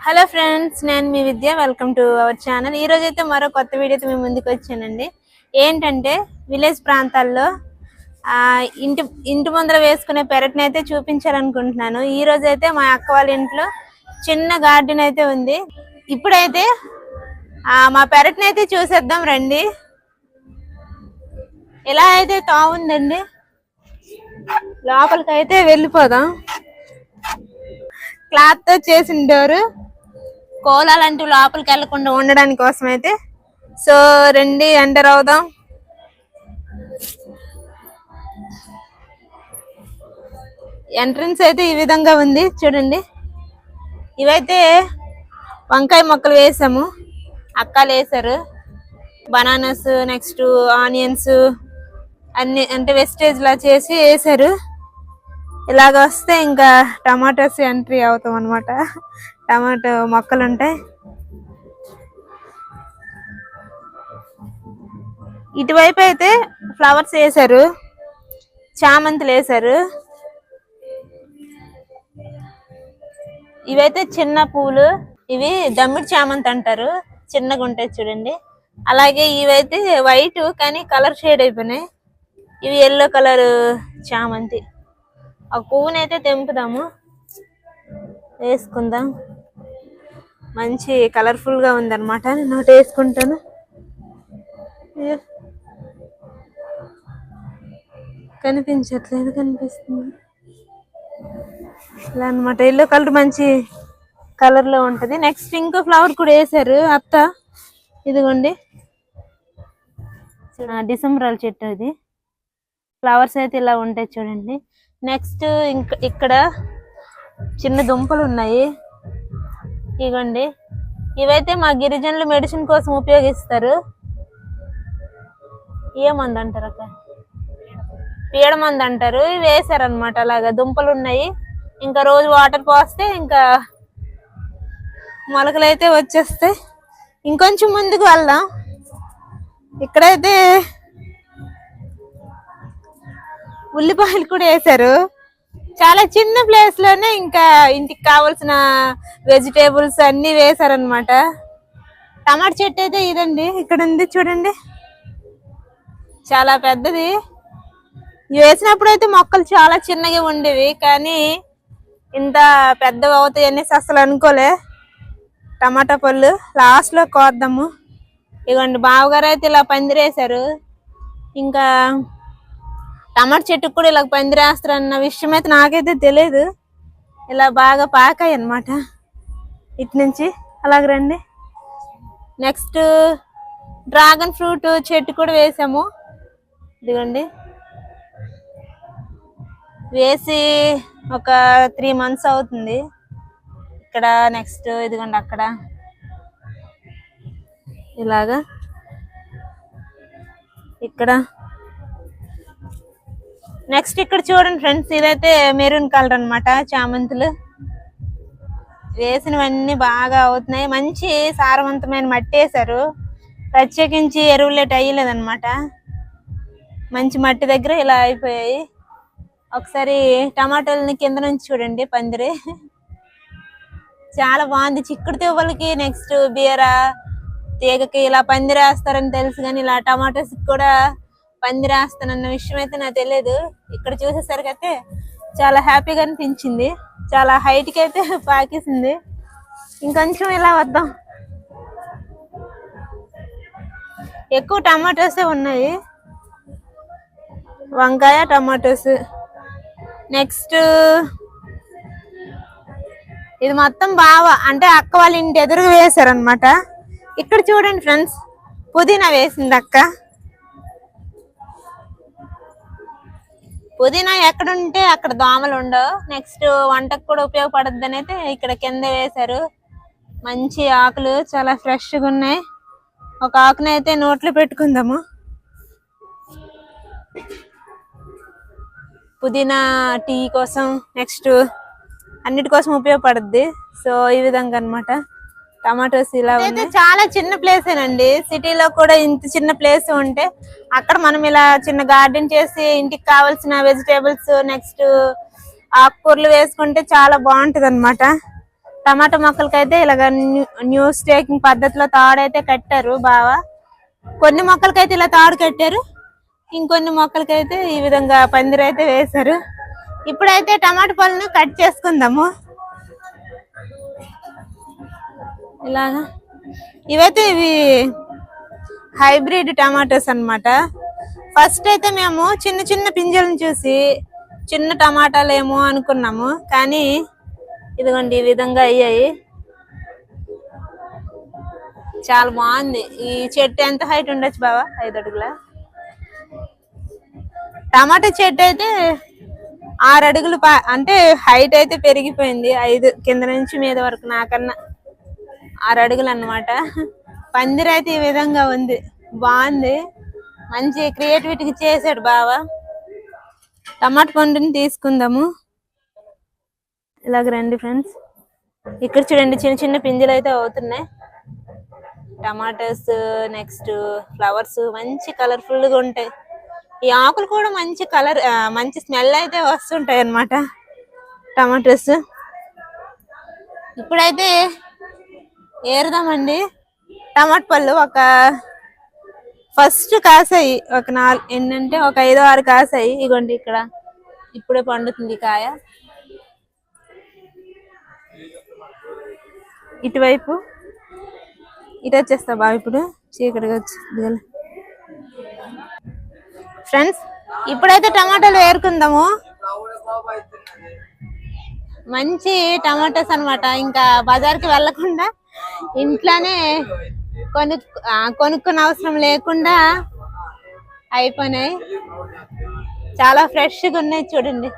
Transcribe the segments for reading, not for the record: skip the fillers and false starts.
Hello friends, నేను మీ Vidya. Welcome to our channel. ఈ రోజు అయితే మరో కొత్త వీడియోతో మీ ముందుకు వచ్చానండి. ఏంటంటే విలేజ్ ప్రాంతాల్లో ఇంటి ఇంటి ముందర వేసుకునే పెరట్ని అయితే చూపించాలనుకుంటున్నాను. ఈ రోజు అయితే మా అక్క వాళ్ళ ఇంట్లో చిన్న గార్డెన్ అయితే ఉంది. ఇప్పుడైతే మా పెరట్ని అయితే చూసేద్దాం రండి. ఎలా అయితే తావుందండి, లోపలికి అయితే వెళ్ళిపోదాం. క్లాత్ తో చేసిన డోరు, కోలాలంటూ లోపలికి వెళ్లకుండా ఉండడానికి కోసం అయితే. సో రండి, ఎంటర్ అవుదాం. ఎంట్రన్స్ అయితే ఈ విధంగా ఉంది చూడండి. ఇవైతే వంకాయ మొక్కలు వేసాము, అక్కలు వేసారు. బనానాస్, నెక్స్ట్ ఆనియన్స్ అన్ని అంటే వెజిటేజ్ లా చేసి వేసారు. ఇలాగ వస్తే ఇంకా టమాటోస్ ఎంట్రీ అవుతాం అనమాట. టమాటో మొక్కలు ఉంటాయి. ఇటువైపు అయితే ఫ్లవర్స్ వేసారు, చామంతులు వేసారు. ఇవైతే చిన్న పూలు, ఇవి దమ్మిడి చామంతి అంటారు, చిన్నగా ఉంటాయి చూడండి. అలాగే ఇవైతే వైట్ కానీ కలర్ షేడ్ అయిపోయినాయి. ఇవి ఎల్లో కలర్ చామంతి. ఆ పువ్వునైతే తెంపుదాము, వేసుకుందాం. మంచి కలర్ఫుల్ గా ఉందన్నమాట. నేను ఒకటి వేసుకుంటాను. కనిపించట్లేదు, కనిపిస్తుంది ఇలా అనమాట. ఎల్లో కలర్ మంచి కలర్ లో ఉంటది. నెక్స్ట్ ఇంకో ఫ్లవర్ కూడా వేసారు అత్త. ఇదిగోండి, డిసెంబర్ చెట్టు. అది ఫ్లవర్స్ అయితే ఇలా ఉంటాయి చూడండి. నెక్స్ట్ ఇక్కడ చిన్న దుంపలు ఉన్నాయి. ఇగోండి, ఇవైతే మా గిరిజనులు మెడిసిన్ కోసం ఉపయోగిస్తారు. ఏ మందు అంటారు అక్క? పీడ మందు అంటారు. ఇవి వేసారనమాట. అలాగా దుంపలు ఉన్నాయి. ఇంకా రోజు వాటర్ పోస్తే ఇంకా మొలకలు అయితే వచ్చేస్తాయి. ఇంకొంచెం ముందుకు వెళ్దాం. ఇక్కడైతే ఉల్లిపాయలు కూడా వేసారు. చాలా చిన్న ప్లేస్ లోనే ఇంకా ఇంటికి కావాల్సిన వెజిటేబుల్స్ అన్ని వేసారనమాట. టమాటా చెట్టు అయితే ఇదండి, ఇక్కడ ఉంది చూడండి, చాలా పెద్దది. వేసినప్పుడు అయితే మొక్కలు చాలా చిన్నగా ఉండేవి, కానీ ఇంత పెద్దవి అవుతాయి అనేసి అసలు అనుకోలే. టమాటా పళ్ళు లాస్ట్ లో కోద్దాము. ఇవ్వండి, బావగారు అయితే ఇలా పందిరేశారు. ఇంకా టమాటా చెట్టుకు కూడా ఇలా పందిరేస్తారు అన్న విషయం అయితే నాకైతే తెలియదు. ఇలా బాగా పాకాయి అన్నమాట. ఇటు నుంచి అలాగ రండి. నెక్స్ట్ డ్రాగన్ ఫ్రూట్ చెట్టు కూడా వేసాము. ఇదిగోండి, వేసి ఒక 3 months అవుతుంది. ఇక్కడ నెక్స్ట్ ఇదిగోండి, అక్కడ ఇలాగా, ఇక్కడ నెక్స్ట్ ఇక్కడ చూడండి ఫ్రెండ్స్, ఇదైతే మెరూన్ కలర్ అనమాట. చామంతులు వేసినవన్నీ బాగా అవుతున్నాయి. మంచి సారవంతమైన మట్టి వేసారు. ప్రత్యేకించి ఎరువులేట్ అయ్యలేదన్నమాట. మంచి మట్టి దగ్గర ఇలా అయిపోయాయి. ఒకసారి టమాటాలని కింద నుంచి చూడండి, పందిరి చాలా బాగుంది. చిక్కుడు తివ్వలకి, నెక్స్ట్ బీర తీగకి ఇలా పందిరేస్తారని తెలుసు, కానీ ఇలా టమాటోస్ కూడా పందిరేస్తానన్న విషయం అయితే నాకు తెలియదు. ఇక్కడ చూసేసరికి అయితే చాలా హ్యాపీగా అనిపించింది. చాలా హైట్ కి అయితే పాకేసింది. ఇంకొంచెం ఇలా వద్దాం. ఎక్కువ టమాటోసే ఉన్నాయి, వంకాయ, టమాటోస్. నెక్స్ట్ ఇది మొత్తం బాగా అంటే అక్క వాళ్ళ ఇంటి ఎదురుగా వేసారనమాట. ఇక్కడ చూడండి ఫ్రెండ్స్, పుదీనా వేసింది అక్క. పుదీనా ఎక్కడుంటే అక్కడ దోమలు ఉండవు. నెక్స్ట్ వంటకు కూడా ఉపయోగపడద్దు అని అయితే ఇక్కడ కింద వేశారు. మంచి ఆకులు చాలా ఫ్రెష్గా ఉన్నాయి. ఒక ఆకుని అయితే నోట్లో పెట్టుకుందాము. పుదీనా టీ కోసం, నెక్స్ట్ అన్నిటి కోసం ఉపయోగపడుద్ది. సో ఈ విధంగా అనమాట. టమాటోస్ ఇలా అయితే చాలా చిన్న ప్లేసేనండి. సిటీలో కూడా ఇంత చిన్న ప్లేస్ ఉంటే అక్కడ మనం ఇలా చిన్న గార్డెన్ చేసి ఇంటికి కావాల్సిన వెజిటేబుల్స్, నెక్స్ట్ ఆకుకూరలు వేసుకుంటే చాలా బాగుంటది అనమాట. టమాటా మొక్కలకైతే ఇలాగ న్యూ స్టేకింగ్ పద్ధతిలో తాడైతే కట్టారు బాగా. కొన్ని మొక్కలకైతే ఇలా తాడు కట్టారు, ఇంకొన్ని మొక్కలకైతే ఈ విధంగా పందిరి అయితే వేశారు. ఇప్పుడైతే టమాటా పళ్ళను కట్ చేసుకుందాము. ఇలాగా ఇవైతే ఇవి హైబ్రిడ్ టమాటోస్ అన్నమాట. ఫస్ట్ అయితే మేము చిన్న చిన్న పింజలను చూసి చిన్న టమాటాలు ఏమో అనుకున్నాము, కానీ ఇదిగోండి ఈ విధంగా అయ్యాయి. చాలా బాగుంది. ఈ చెట్టు ఎంత హైట్ ఉండొచ్చు బావా? 5 అడుగుల. టమాటా చెట్టు అయితే 6 అడుగులు అంటే హైట్ అయితే పెరిగిపోయింది. 5 కింద నుంచి మీద వరకు, నాకన్నా 6 అడుగులు అన్నమాట. పందిరి అయితే ఈ విధంగా ఉంది, బాగుంది. మంచి క్రియేటివిటీకి చేసాడు బావా. టమాటా పండుని తీసుకుందాము. ఇలాగ రండి ఫ్రెండ్స్. ఇక్కడ చూడండి చిన్న చిన్న పింజలు అయితే అవుతున్నాయి. టమాటాస్, నెక్స్ట్ ఫ్లవర్స్ మంచి కలర్ఫుల్ గా ఉంటాయి. ఈ ఆకులు కూడా మంచి కలర్, మంచి స్మెల్ అయితే వస్తుంటాయి అన్నమాట టమాటాస్. ఇప్పుడైతే ఏరుదామండి టమాటా పళ్ళు. ఒక ఫస్ట్ కాసాయి, ఒక 4 ఏంటంటే ఒక 5-6 కాసాయి. ఇగోండి ఇక్కడ ఇప్పుడే పండుతుంది కాయ. ఇటువైపు ఇటు వచ్చేస్తా బాగా, ఇప్పుడు చీకటిగా వచ్చి. ఫ్రెండ్స్ ఇప్పుడైతే టమాటాలు వేరుకుందాము. మంచి టమాటాస్ అన్నమాట. ఇంకా బజార్కి వెళ్ళకుండా ఇంట్లోనే కొనుక్కునే అవసరం లేకుండా అయిపోయినాయి. చాలా ఫ్రెష్గా ఉన్నాయి చూడండి.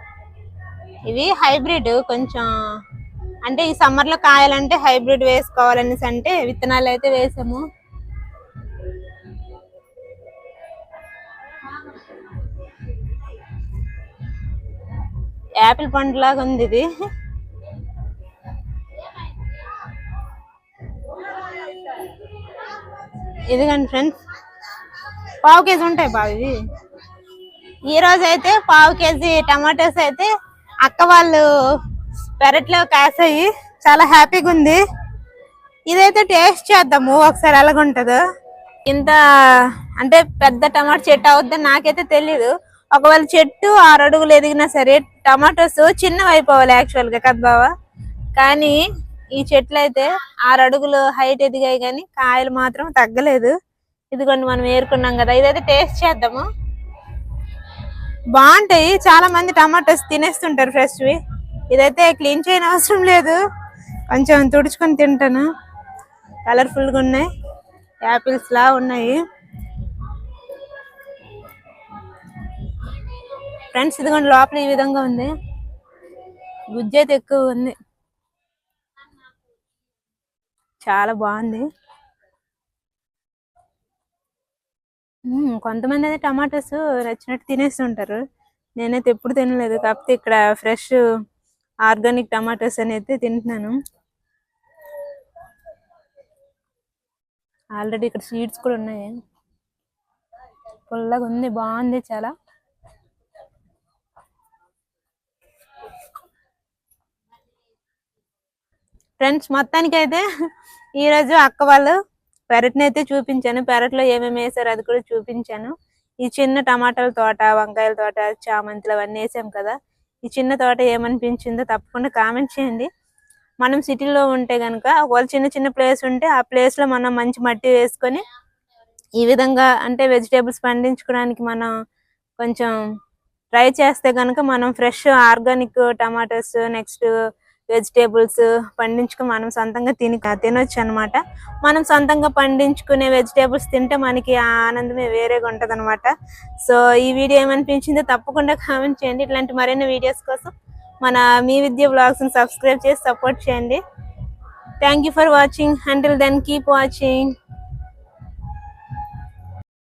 ఇవి హైబ్రిడ్, కొంచెం అంటే ఈ సమ్మర్ లో కాయాలంటే హైబ్రిడ్ వేసుకోవాలనేసి అంటే విత్తనాలు అయితే వేసాము. యాపిల్ పండు లాగా ఉంది ఇది. ఇదిగండి ఫ్రెండ్స్, 1/2 కేజీ ఉంటాయి బాగా ఇవి. ఈ రోజు అయితే 1/2 కేజీ టమాటోస్ అయితే అక్క వాళ్ళు పెరట్లో కాసాయి. చాలా హ్యాపీగా ఉంది. ఇదైతే టేస్ట్ చేద్దాము ఒకసారి ఎలాగుంటుందో. ఇంత అంటే పెద్ద టమాటా చెట్టు అవుద్దని నాకైతే తెలీదు. ఒకవేళ చెట్టు 6 అడుగులు ఎదిగినా సరే టమాటోస్ చిన్నవి అయిపోవాలి యాక్చువల్ గా కదా బావా. కానీ ఈ చెట్లు అయితే 6 అడుగులు హైట్ ఎదిగాయి, కానీ కాయలు మాత్రం తగ్గలేదు. ఇదిగోండి మనం ఏరుకున్నాం కదా. ఇదైతే టేస్ట్ చేద్దాము. బాగుంటాయి. చాలా మంది టమాటోస్ తినేస్తుంటారు ఫ్రెష్వి. ఇదైతే క్లీన్ చేయని అవసరం లేదు, కొంచెం తుడుచుకొని తింటాను. కలర్ఫుల్గా ఉన్నాయి, యాపిల్స్ లా ఉన్నాయి ఫ్రెండ్స్. ఇదిగోండి లోపల ఈ విధంగా ఉంది. గుజ్జు అయితే ఎక్కువ ఉంది, చాలా బాగుంది. కొంతమంది అయితే టమాటోస్ నచ్చినట్టు తినేస్తుంటారు. నేనైతే ఎప్పుడు తినలేదు. కాకపోతే ఇక్కడ ఫ్రెష్ ఆర్గానిక్ టమాటోస్ అనేది తింటున్నాను. ఆల్రెడీ ఇక్కడ సీడ్స్ కూడా ఉన్నాయి. పుల్లగా ఉంది, బాగుంది చాలా. ఫ్రెండ్స్ మొత్తానికి అయితే ఈరోజు అక్క వాళ్ళు పెరట్ని అయితే చూపించాను. పెరట్లో ఏమేమి వేసారు అది కూడా చూపించాను. ఈ చిన్న టమాటాల తోట, వంకాయల తోట, చామంతులు అవన్నీ వేసాం కదా. ఈ చిన్న తోట ఏమనిపించిందో తప్పకుండా కామెంట్ చేయండి. మనం సిటీలో ఉంటే కనుక ఒకవేళ చిన్న చిన్న ప్లేస్ ఉంటే ఆ ప్లేస్ లో మనం మంచి మట్టి వేసుకొని ఈ విధంగా అంటే వెజిటేబుల్స్ పండించుకోవడానికి మనం కొంచెం ట్రై చేస్తే కనుక మనం fresh organic tomatoes, next vegetables పండించుకుని మనం సొంతంగా తినొచ్చు అనమాట. మనం సొంతంగా పండించుకునే వెజిటేబుల్స్ తింటే మనకి ఆనందమే వేరేగా ఉంటది అనమాట. సో ఈ వీడియో ఏమనిపించిందో తప్పకుండా కామెంట్ చేయండి. ఇట్లాంటి మరిన్ని వీడియోస్ కోసం మన మీ విద్య బ్లాగ్స్ ని సబ్స్క్రైబ్ చేసి సపోర్ట్ చేయండి. Thank you for watching. Until then keep watching.